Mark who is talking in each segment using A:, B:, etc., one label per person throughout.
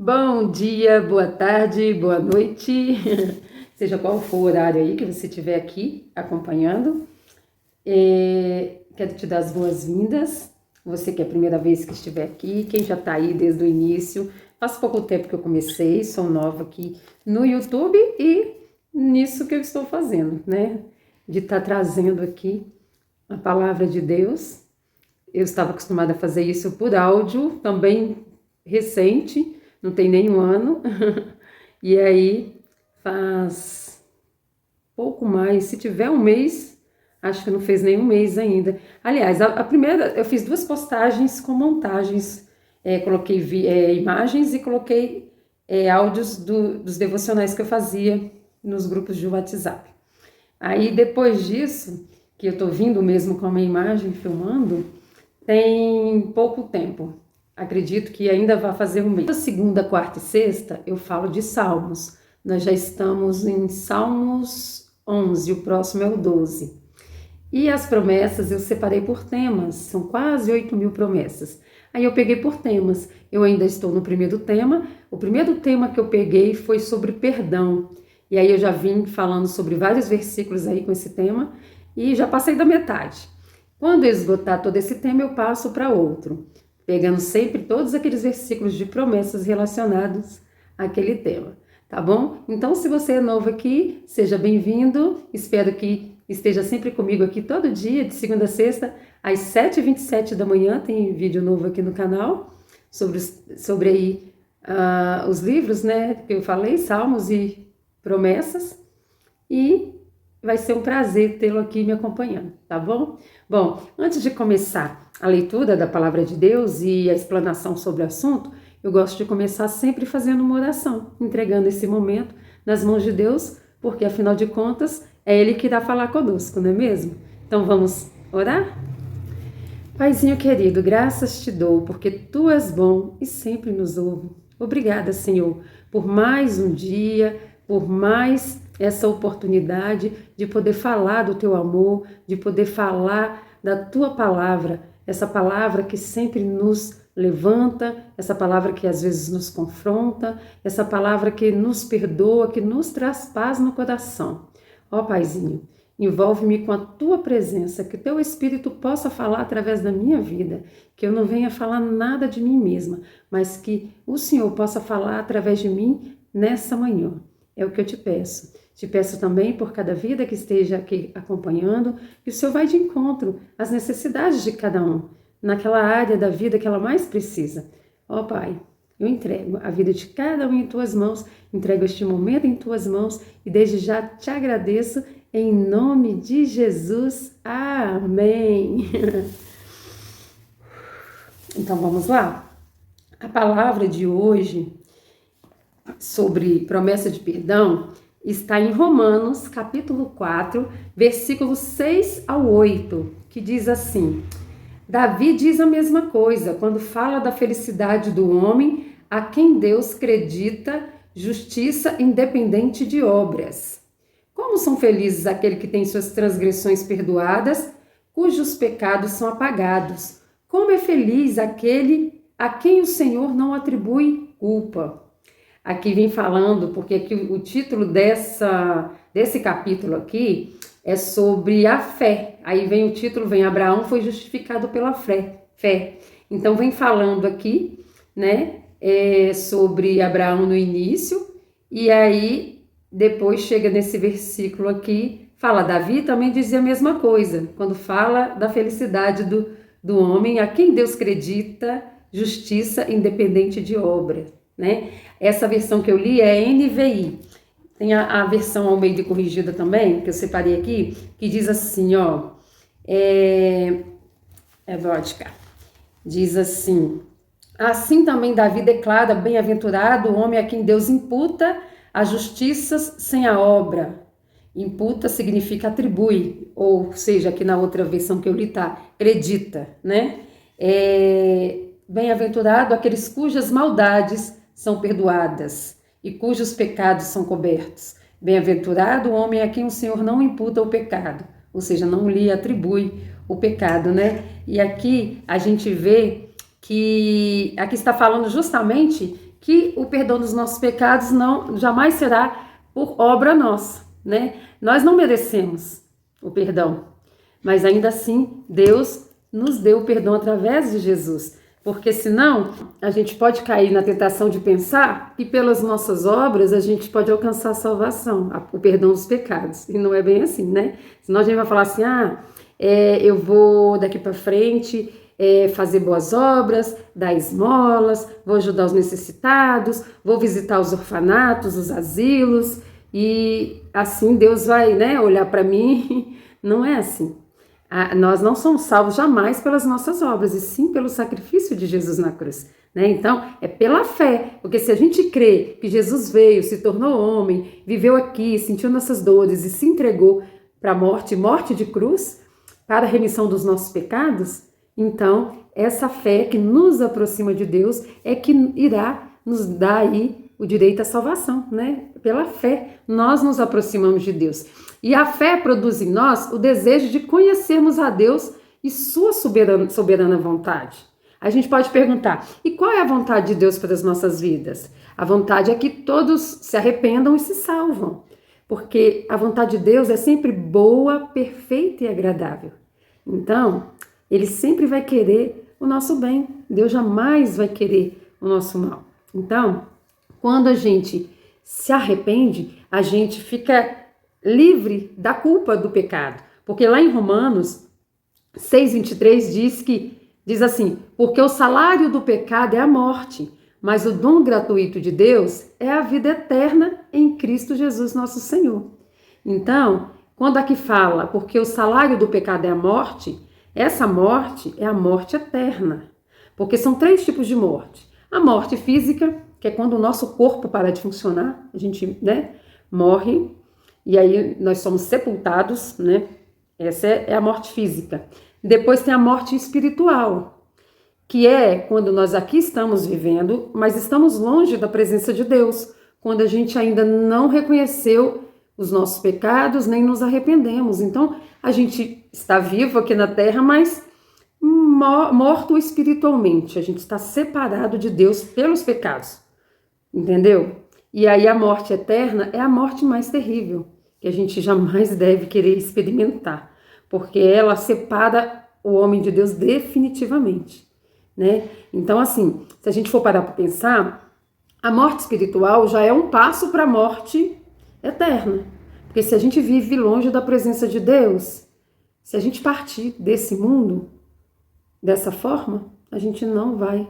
A: Bom dia, boa tarde, boa noite, seja qual for o horário aí que você estiver aqui acompanhando. Quero te dar as boas-vindas, você que é a primeira vez que estiver aqui, quem já está aí desde o início. Faz pouco tempo que eu comecei, sou nova aqui no YouTube e nisso que eu estou fazendo, né? De estar trazendo aqui a palavra de Deus. Eu estava acostumada a fazer isso por áudio, também recente, não tem nenhum ano, e aí faz pouco mais, se tiver um mês, acho que não fez nenhum mês ainda. Aliás, a primeira, eu fiz 2 postagens com montagens, coloquei imagens e coloquei áudios dos devocionais que eu fazia nos grupos de WhatsApp. Aí depois disso, que eu tô vindo mesmo com a minha imagem filmando, tem pouco tempo. Acredito que ainda vai fazer um mês. Na segunda, quarta e sexta, eu falo de Salmos. Nós já estamos em Salmos 11, o próximo é o 12. E as promessas eu separei por temas, são quase 8.000 promessas. Aí eu peguei por temas. Eu ainda estou no primeiro tema. O primeiro tema que eu peguei foi sobre perdão. E aí eu já vim falando sobre vários versículos aí com esse tema e já passei da metade. Quando eu esgotar todo esse tema, eu passo para outro, pegando sempre todos aqueles versículos de promessas relacionados àquele tema, tá bom? Então, se você é novo aqui, seja bem-vindo, espero que esteja sempre comigo aqui todo dia, de segunda a sexta, às 7h27 da manhã, tem vídeo novo aqui no canal, sobre aí, os livros, né, que eu falei, Salmos e Promessas, e vai ser um prazer tê-lo aqui me acompanhando, tá bom? Bom, antes de começar a leitura da Palavra de Deus e a explanação sobre o assunto, eu gosto de começar sempre fazendo uma oração, entregando esse momento nas mãos de Deus, porque afinal de contas é Ele que irá falar conosco, não é mesmo? Então vamos orar? Paizinho querido, graças te dou, porque Tu és bom e sempre nos ouve. Obrigada, Senhor, por mais um dia, por mais essa oportunidade de poder falar do Teu amor, de poder falar da Tua palavra, essa palavra que sempre nos levanta, essa palavra que às vezes nos confronta, essa palavra que nos perdoa, que nos traz paz no coração. Ó Paizinho, envolve-me com a Tua presença, que o Teu Espírito possa falar através da minha vida, que eu não venha falar nada de mim mesma, mas que o Senhor possa falar através de mim nessa manhã. É o que eu te peço. Te peço também por cada vida que esteja aqui acompanhando, que o Senhor vai de encontro às necessidades de cada um, naquela área da vida que ela mais precisa. Ó Pai, eu entrego a vida de cada um em Tuas mãos, entrego este momento em Tuas mãos e desde já te agradeço em nome de Jesus. Amém. Então vamos lá? A palavra de hoje sobre promessa de perdão está em Romanos, capítulo 4, versículos 6 ao 8, que diz assim: Davi diz a mesma coisa quando fala da felicidade do homem a quem Deus acredita justiça independente de obras. Como são felizes aqueles que têm suas transgressões perdoadas, cujos pecados são apagados. Como é feliz aquele a quem o Senhor não atribui culpa. Aqui vem falando, porque aqui o título desse capítulo aqui é sobre a fé. Aí vem o título, vem Abraão foi justificado pela fé. Então vem falando aqui, né, sobre Abraão no início, e aí depois chega nesse versículo aqui, fala, Davi também dizia a mesma coisa, quando fala da felicidade do homem, a quem Deus acredita, justiça independente de obra, né? Essa versão que eu li é NVI. Tem a versão Almeida corrigida também, que eu separei aqui, que diz assim, ó, vodka. Diz assim, assim também Davi declara, bem-aventurado o homem a quem Deus imputa as justiças sem a obra. Imputa significa atribui, ou seja, aqui na outra versão que eu li tá, acredita, né? Bem-aventurado aqueles cujas maldades são perdoadas e cujos pecados são cobertos. Bem-aventurado o homem a quem o Senhor não imputa o pecado, ou seja, não lhe atribui o pecado, né? E aqui a gente vê que aqui está falando justamente que o perdão dos nossos pecados não jamais será por obra nossa, né? Nós não merecemos o perdão, mas ainda assim Deus nos deu o perdão através de Jesus. Porque senão a gente pode cair na tentação de pensar que pelas nossas obras a gente pode alcançar a salvação, o perdão dos pecados. E não é bem assim, né? Senão a gente vai falar assim, eu vou daqui para frente fazer boas obras, dar esmolas, vou ajudar os necessitados, vou visitar os orfanatos, os asilos, e assim Deus vai, né, olhar para mim. Não é assim. Nós não somos salvos jamais pelas nossas obras, e sim pelo sacrifício de Jesus na cruz, né? Então, é pela fé, porque se a gente crê que Jesus veio, se tornou homem, viveu aqui, sentiu nossas dores e se entregou para a morte de cruz, para a remissão dos nossos pecados, então, essa fé que nos aproxima de Deus é que irá nos dar aí o direito à salvação, né? Pela fé, nós nos aproximamos de Deus. E a fé produz em nós o desejo de conhecermos a Deus e sua soberana vontade. A gente pode perguntar, e qual é a vontade de Deus para as nossas vidas? A vontade é que todos se arrependam e se salvam. Porque a vontade de Deus é sempre boa, perfeita e agradável. Então, Ele sempre vai querer o nosso bem. Deus jamais vai querer o nosso mal. Então, quando a gente se arrepende, a gente fica livre da culpa do pecado. Porque lá em Romanos 6:23 diz assim, porque o salário do pecado é a morte, mas o dom gratuito de Deus é a vida eterna em Cristo Jesus nosso Senhor. Então, quando aqui fala, porque o salário do pecado é a morte, essa morte é a morte eterna. Porque são 3 tipos de morte. A morte física, que é quando o nosso corpo para de funcionar, a gente, né, morre, e aí nós somos sepultados, né? Essa é a morte física. Depois tem a morte espiritual, que é quando nós aqui estamos vivendo, mas estamos longe da presença de Deus, quando a gente ainda não reconheceu os nossos pecados, nem nos arrependemos. Então, a gente está vivo aqui na terra, mas morto espiritualmente. A gente está separado de Deus pelos pecados, entendeu? E aí a morte eterna é a morte mais terrível, que a gente jamais deve querer experimentar, porque ela separa o homem de Deus definitivamente, né? Então, assim, se a gente for parar para pensar, a morte espiritual já é um passo para a morte eterna, porque se a gente vive longe da presença de Deus, se a gente partir desse mundo dessa forma, a gente não vai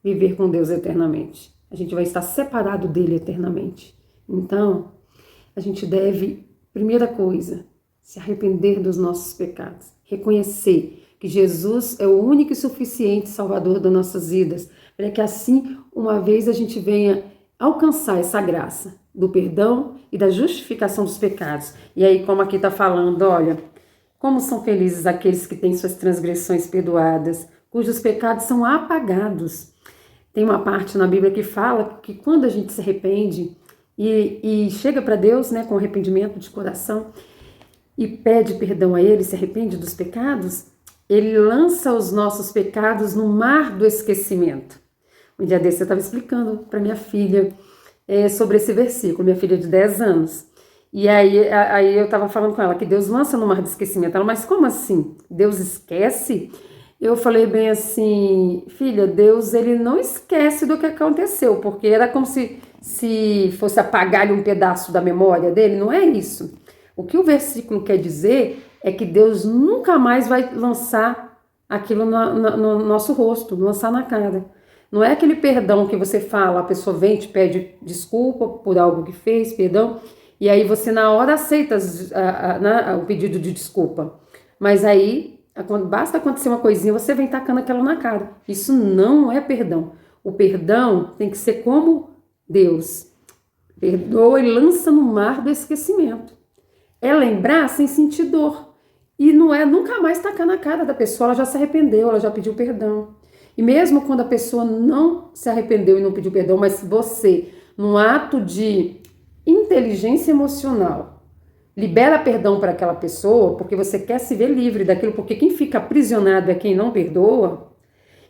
A: viver com Deus eternamente, a gente vai estar separado dele eternamente. Então, a gente deve, primeira coisa, se arrepender dos nossos pecados, reconhecer que Jesus é o único e suficiente Salvador das nossas vidas, para que assim, uma vez a gente venha alcançar essa graça do perdão e da justificação dos pecados. E aí, como aqui está falando, olha, como são felizes aqueles que têm suas transgressões perdoadas, cujos pecados são apagados. Tem uma parte na Bíblia que fala que quando a gente se arrepende e chega para Deus, né, com arrependimento de coração e pede perdão a Ele, se arrepende dos pecados, Ele lança os nossos pecados no mar do esquecimento. Um dia desse eu estava explicando para minha filha sobre esse versículo, minha filha de 10 anos. E aí eu estava falando com ela que Deus lança no mar do esquecimento. Ela, mas como assim? Deus esquece? Eu falei bem assim, filha, Deus ele não esquece do que aconteceu, porque era como se fosse apagar-lhe um pedaço da memória dele, não é isso. O que o versículo quer dizer é que Deus nunca mais vai lançar aquilo no nosso rosto, lançar na cara. Não é aquele perdão que você fala, a pessoa vem e te pede desculpa por algo que fez, perdão, e aí você na hora aceita o pedido de desculpa. Mas aí, basta acontecer uma coisinha, você vem tacando aquela na cara. Isso não é perdão. O perdão tem que ser como Deus. Perdoa e lança no mar do esquecimento. É lembrar sem sentir dor. E não é nunca mais tacar na cara da pessoa, ela já se arrependeu, ela já pediu perdão. E mesmo quando a pessoa não se arrependeu e não pediu perdão, mas você, num ato de inteligência emocional, libera perdão para aquela pessoa, porque você quer se ver livre daquilo, porque quem fica aprisionado é quem não perdoa.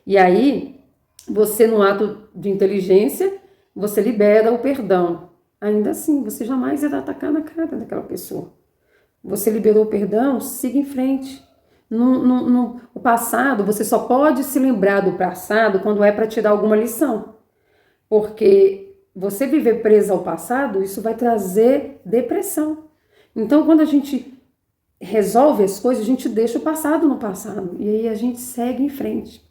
A: E aí, você, num ato de inteligência, você libera o perdão. Ainda assim, você jamais irá atacar na cara daquela pessoa. Você liberou o perdão, siga em frente. O passado, você só pode se lembrar do passado quando é para te dar alguma lição. Porque você viver preso ao passado, isso vai trazer depressão. Então, quando a gente resolve as coisas, a gente deixa o passado no passado. E aí a gente segue em frente.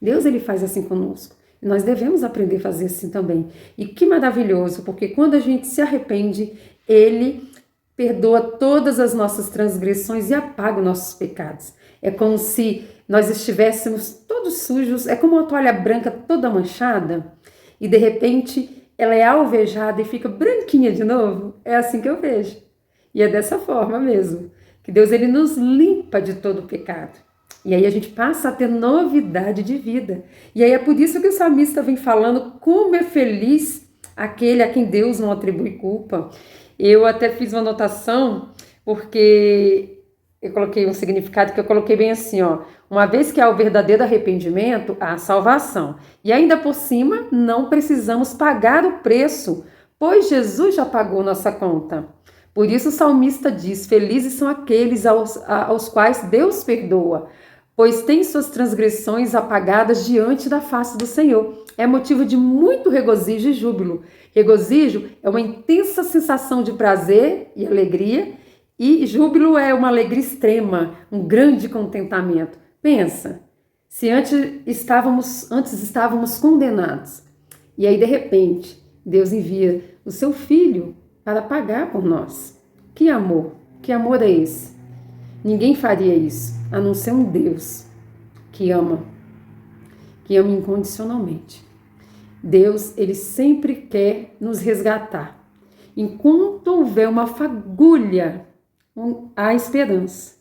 A: Deus, ele faz assim conosco. E nós devemos aprender a fazer assim também. E que maravilhoso, porque quando a gente se arrepende, ele perdoa todas as nossas transgressões e apaga os nossos pecados. É como se nós estivéssemos todos sujos, é como uma toalha branca toda manchada e de repente ela é alvejada e fica branquinha de novo. É assim que eu vejo. E é dessa forma mesmo, que Deus, ele nos limpa de todo o pecado. E aí a gente passa a ter novidade de vida. E aí é por isso que o salmista vem falando como é feliz aquele a quem Deus não atribui culpa. Eu até fiz uma anotação, porque eu coloquei um significado que eu coloquei bem assim, ó. Uma vez que há o verdadeiro arrependimento, há salvação. E ainda por cima, não precisamos pagar o preço, pois Jesus já pagou nossa conta. Por isso o salmista diz, felizes são aqueles aos quais Deus perdoa, pois tem suas transgressões apagadas diante da face do Senhor. É motivo de muito regozijo e júbilo. Regozijo é uma intensa sensação de prazer e alegria, e júbilo é uma alegria extrema, um grande contentamento. Pensa, se antes estávamos condenados, e aí de repente Deus envia o seu Filho para pagar por nós. Que amor é esse? Ninguém faria isso, a não ser um Deus que ama incondicionalmente. Deus, ele sempre quer nos resgatar. Enquanto houver uma fagulha, há esperança.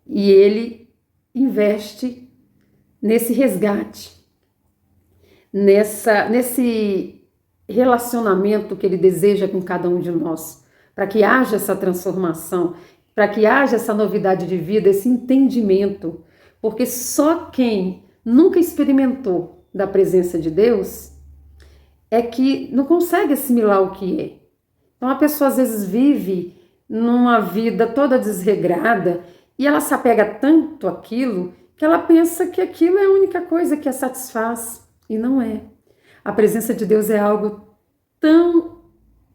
A: E ele investe nesse resgate, nesse relacionamento que ele deseja com cada um de nós, para que haja essa transformação, para que haja essa novidade de vida, esse entendimento, porque só quem nunca experimentou da presença de Deus é que não consegue assimilar o que é. Então a pessoa às vezes vive numa vida toda desregrada e ela se apega tanto àquilo que ela pensa que aquilo é a única coisa que a satisfaz, e não é. A presença de Deus é algo tão,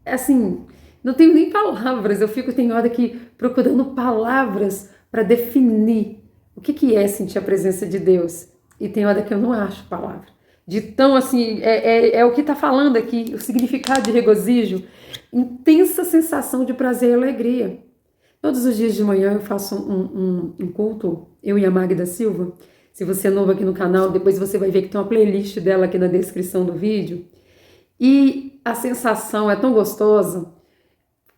A: assim, não tenho nem palavras, tem hora que procurando palavras para definir o que é sentir a presença de Deus, e tem hora que eu não acho palavra. De tão assim, é o que está falando aqui, o significado de regozijo, intensa sensação de prazer e alegria. Todos os dias de manhã eu faço um culto, eu e a Magda Silva. Se você é novo aqui no canal, depois você vai ver que tem uma playlist dela aqui na descrição do vídeo. E a sensação é tão gostosa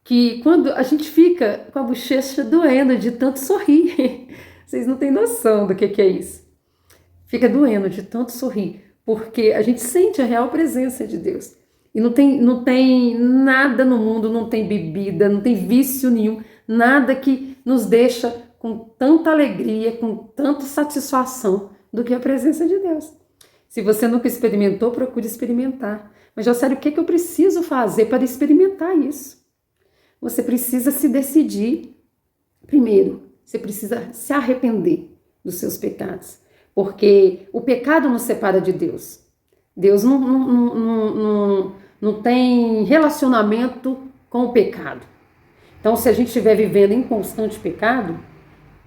A: que quando a gente fica com a bochecha doendo de tanto sorrir, vocês não têm noção do que é isso. Fica doendo de tanto sorrir, porque a gente sente a real presença de Deus. E não tem nada no mundo, não tem bebida, não tem vício nenhum, nada que nos deixa com tanta alegria, com tanta satisfação do que a presença de Deus. Se você nunca experimentou, procure experimentar. Mas, Jocely, o que eu preciso fazer para experimentar isso? Você precisa se decidir. Primeiro, você precisa se arrepender dos seus pecados. Porque o pecado nos separa de Deus. Deus não tem relacionamento com o pecado. Então, se a gente estiver vivendo em constante pecado,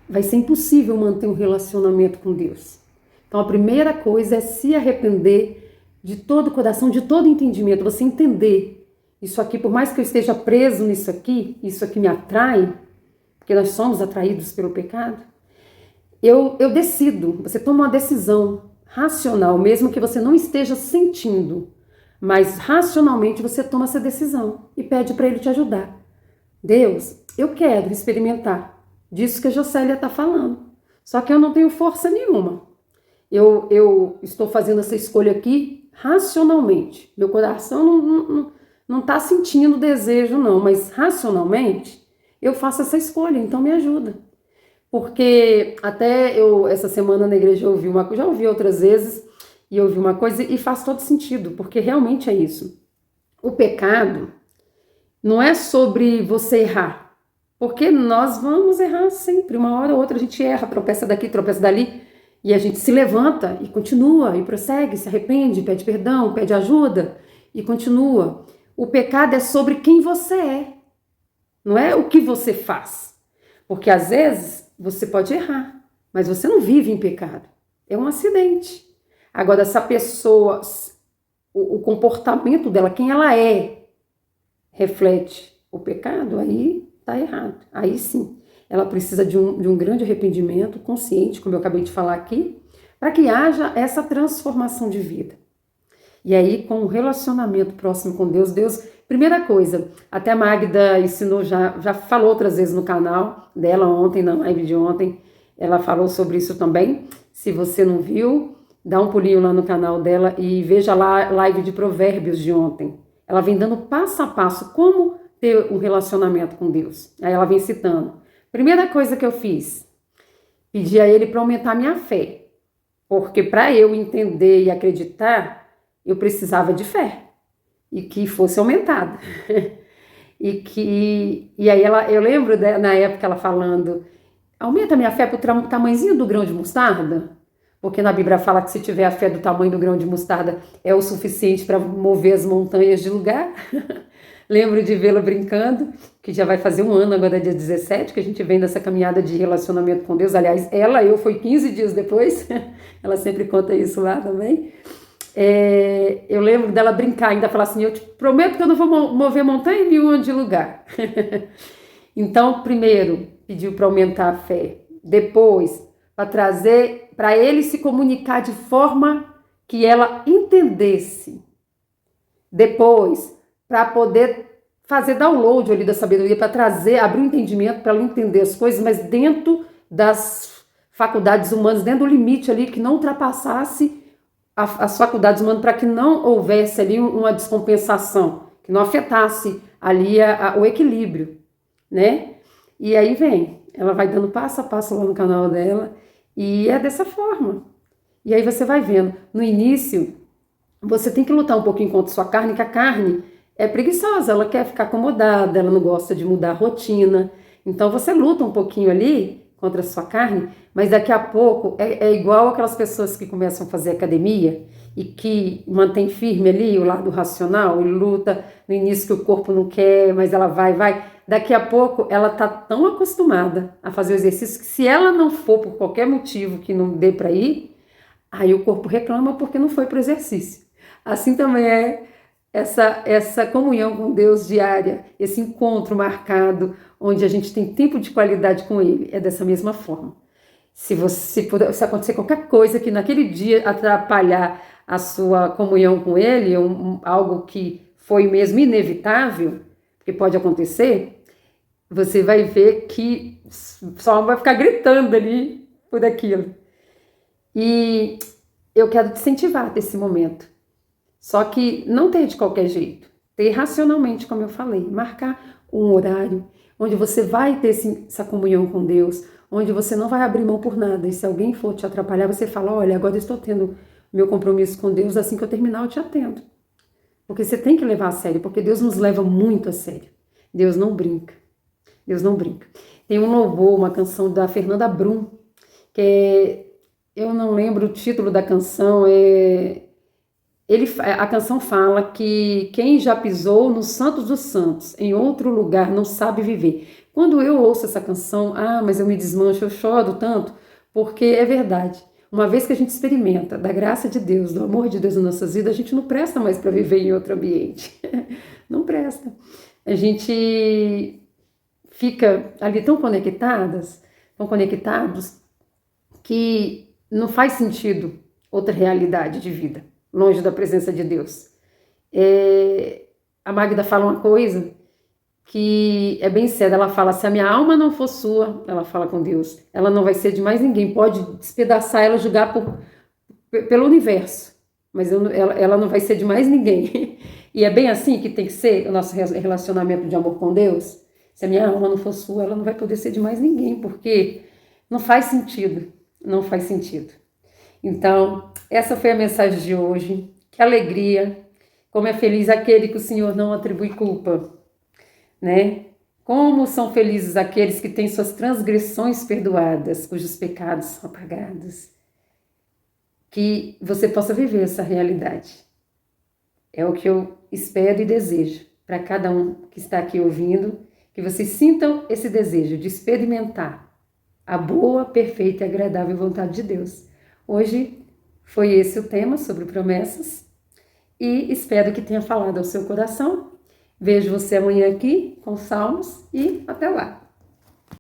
A: vai ser impossível manter um relacionamento com Deus. Então, a primeira coisa é se arrepender de todo o coração, de todo entendimento. Você entender isso aqui, por mais que eu esteja preso nisso aqui, isso aqui me atrai, porque nós somos atraídos pelo pecado. Eu decido, você toma uma decisão racional, mesmo que você não esteja sentindo, mas racionalmente você toma essa decisão e pede para ele te ajudar. Deus, eu quero experimentar disso que a Jocely está falando, só que eu não tenho força nenhuma. Eu estou fazendo essa escolha aqui racionalmente. Meu coração não está sentindo desejo não, mas racionalmente eu faço essa escolha, então me ajuda. Porque até eu, essa semana na igreja, já ouvi outras vezes, e eu ouvi uma coisa e faz todo sentido, porque realmente é isso. o pecado não é sobre você errar, porque nós vamos errar sempre, uma hora ou outra a gente erra, tropeça daqui, tropeça dali, e a gente se levanta e continua, e prossegue, se arrepende, pede perdão, pede ajuda, e continua. O pecado é sobre quem você é, não é o que você faz, porque às vezes você pode errar, mas você não vive em pecado, é um acidente. Agora, essa pessoa, o comportamento dela, quem ela é, reflete o pecado, aí tá errado. Aí sim, ela precisa de um grande arrependimento consciente, como eu acabei de falar aqui, para que haja essa transformação de vida. E aí, com o relacionamento próximo com Deus, primeira coisa, até a Magda ensinou, já falou outras vezes no canal dela ontem, na live de ontem, ela falou sobre isso também. Se você não viu, dá um pulinho lá no canal dela e veja lá a live de Provérbios de ontem. Ela vem dando passo a passo como ter um relacionamento com Deus. Aí ela vem citando. Primeira coisa que eu fiz, pedi a ele para aumentar minha fé. Porque para eu entender e acreditar, eu precisava de fé. E que fosse aumentada. E aí eu lembro na época ela falando, aumenta minha fé para o tamanhozinho do grão de mostarda? Porque na Bíblia fala que se tiver a fé do tamanho do grão de mostarda é o suficiente para mover as montanhas de lugar. Lembro de vê-la brincando, que já vai fazer um ano agora, dia 17, que a gente vem dessa caminhada de relacionamento com Deus. Aliás, eu foi 15 dias depois, ela sempre conta isso lá também. Eu lembro dela brincar, ainda falar assim, eu te prometo que eu não vou mover montanha nenhuma de lugar. Então, primeiro, pediu para aumentar a fé. Depois, para trazer, para ele se comunicar de forma que ela entendesse. Depois, para poder fazer download ali da sabedoria, para trazer, abrir o entendimento para ela entender as coisas, mas dentro das faculdades humanas, dentro do limite ali, que não ultrapassasse as faculdades humanas, para que não houvesse ali uma descompensação, que não afetasse ali o equilíbrio, né? E aí ela vai dando passo a passo lá no canal dela, e é dessa forma. E aí você vai vendo, no início, você tem que lutar um pouquinho contra a sua carne, que a carne é preguiçosa, ela quer ficar acomodada, ela não gosta de mudar a rotina. Então você luta um pouquinho ali contra a sua carne, mas daqui a pouco é igual aquelas pessoas que começam a fazer academia e que mantém firme ali o lado racional e luta no início que o corpo não quer, mas ela vai. Daqui a pouco ela tá tão acostumada a fazer o exercício que se ela não for por qualquer motivo que não dê para ir, aí o corpo reclama porque não foi para o exercício. Assim também é essa comunhão com Deus diária, esse encontro marcado, onde a gente tem tempo de qualidade com Ele, é dessa mesma forma. Se acontecer qualquer coisa que naquele dia atrapalhar a sua comunhão com Ele, algo que foi mesmo inevitável, que pode acontecer, você vai ver que só vai ficar gritando ali por aquilo. E eu quero te incentivar a ter esse momento. Só que não ter de qualquer jeito. Ter racionalmente, como eu falei. Marcar um horário onde você vai ter essa comunhão com Deus, onde você não vai abrir mão por nada. E se alguém for te atrapalhar, você fala, olha, agora eu estou tendo meu compromisso com Deus, assim que eu terminar eu te atendo. Porque você tem que levar a sério, porque Deus nos leva muito a sério. Deus não brinca. Deus não brinca. Tem um louvor, uma canção da Fernanda Brum, eu não lembro o título da canção, a canção fala que quem já pisou no Santos dos Santos, em outro lugar, não sabe viver. Quando eu ouço essa canção, mas eu me desmancho, eu choro tanto, porque é verdade. Uma vez que a gente experimenta da graça de Deus, do amor de Deus nas nossas vidas, a gente não presta mais para viver em outro ambiente. Não presta. A gente fica ali tão conectados, que não faz sentido outra realidade de vida, longe da presença de Deus. A Magda fala uma coisa que é bem séria, ela fala, se a minha alma não for sua, ela fala com Deus, ela não vai ser de mais ninguém, pode despedaçar ela, julgar pelo universo, mas ela não vai ser de mais ninguém. E é bem assim que tem que ser o nosso relacionamento de amor com Deus. Se a minha alma não for sua, ela não vai poder ser de mais ninguém, porque não faz sentido, não faz sentido. Então, essa foi a mensagem de hoje. Que alegria Como é feliz aquele que o Senhor não atribui culpa, né? Como são felizes aqueles que têm suas transgressões perdoadas, cujos pecados são apagados. Que você possa viver essa realidade. É o que eu espero e desejo para cada um que está aqui ouvindo, que vocês sintam esse desejo de experimentar a boa, perfeita e agradável vontade de Deus. Hoje foi esse o tema sobre promessas e espero que tenha falado ao seu coração. Vejo você amanhã aqui com Salmos e até lá!